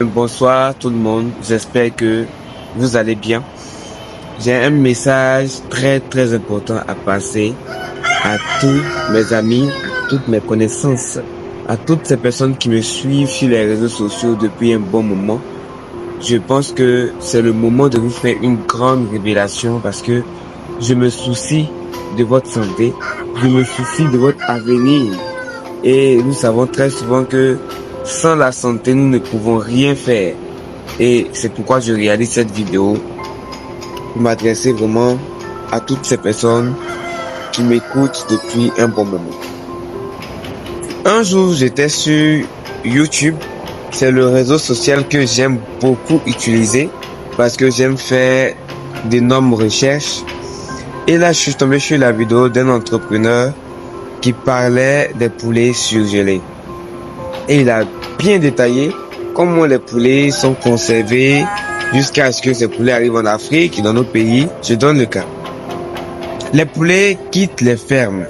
Bonsoir tout le monde, j'espère que vous allez bien. J'ai un message très important à passer à tous mes amis, à toutes mes connaissances, à toutes ces personnes qui me suivent sur les réseaux sociaux depuis un bon moment. Je pense que c'est le moment de vous faire une grande révélation parce que je me soucie de votre santé, je me soucie de votre avenir. Et nous savons très souvent que sans la santé, nous ne pouvons rien faire. Et c'est pourquoi je réalise cette vidéo pour m'adresser vraiment à toutes ces personnes qui m'écoutent depuis un bon moment. Un jour, j'étais sur YouTube. C'est le réseau social que j'aime beaucoup utiliser parce que j'aime faire d'énormes recherches. Et là, je suis tombé sur la vidéo d'un entrepreneur qui parlait des poulets surgelés. Et il a bien détaillé comment les poulets sont conservés jusqu'à ce que ces poulets arrivent en Afrique et dans nos pays. Je donne le cas. Les poulets quittent les fermes.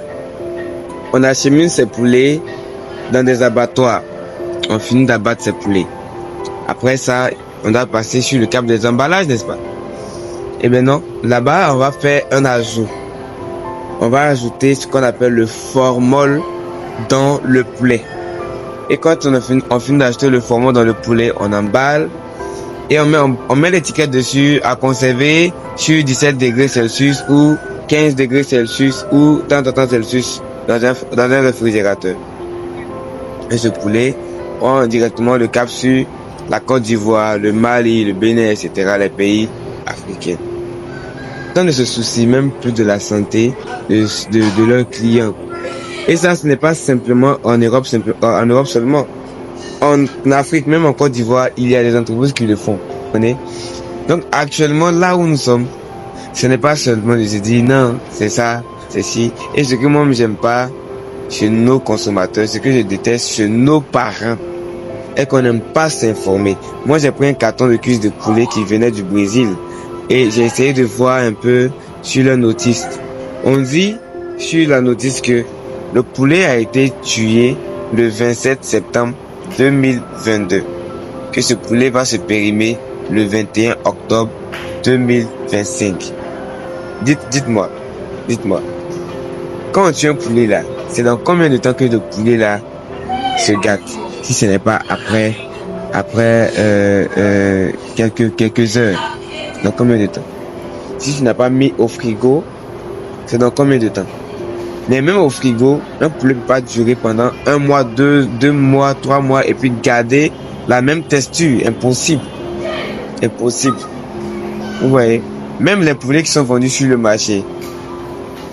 On achemine ces poulets dans des abattoirs. On finit d'abattre ces poulets. Après ça, on doit passer sur le cap des emballages, n'est-ce pas? Eh bien non, là-bas, on va faire un ajout. On va ajouter ce qu'on appelle le formol dans le poulet. Et quand on finit d'acheter le formol dans le poulet, on emballe et on met l'étiquette dessus à conserver sur 17 degrés Celsius ou 15 degrés Celsius ou tant Celsius dans un réfrigérateur. Et ce poulet prend directement le cap sur la Côte d'Ivoire, le Mali, le Bénin, etc., les pays africains. On ne se soucie même plus de la santé de leurs clients. Et ça, ce n'est pas simplement en Europe seulement. En Afrique, même en Côte d'Ivoire, il y a des entreprises qui le font. Vous comprenez? Donc, actuellement, là où nous sommes, ce n'est pas seulement de se dire non, c'est ça, c'est ci. Et ce que moi, j'aime pas chez nos consommateurs, ce que je déteste chez nos parents, est qu'on n'aime pas s'informer. Moi, j'ai pris un carton de cuisses de poulet qui venait du Brésil. Et j'ai essayé de voir un peu sur la notice. On dit sur la notice que le poulet a été tué le 27 septembre 2022. Que ce poulet va se périmer le 21 octobre 2025. Dites-moi. Quand on tue un poulet là, c'est dans combien de temps que le poulet là se gâte? Si ce n'est pas après quelques heures. Dans combien de temps? Si tu n'as pas mis au frigo, c'est dans combien de temps? Mais même au frigo, un poulet ne peut pas durer pendant 1 mois, 2 mois, 3 mois et puis garder la même texture. Impossible. Vous voyez? Même les poulets qui sont vendus sur le marché.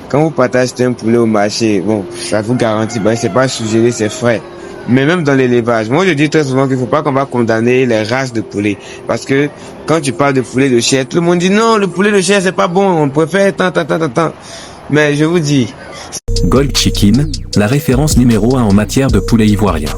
Quand vous partagez un poulet au marché, bon, ça vous garantit, c'est pas surgelé, c'est frais. Mais même dans l'élevage, moi je dis très souvent qu'il ne faut pas qu'on va condamner les races de poulet. Parce que quand tu parles de poulet de chair, tout le monde dit non, le poulet de chair c'est pas bon, on préfère tant. Mais je vous dis. Gold Chicken, la référence numéro 1 en matière de poulet ivoirien.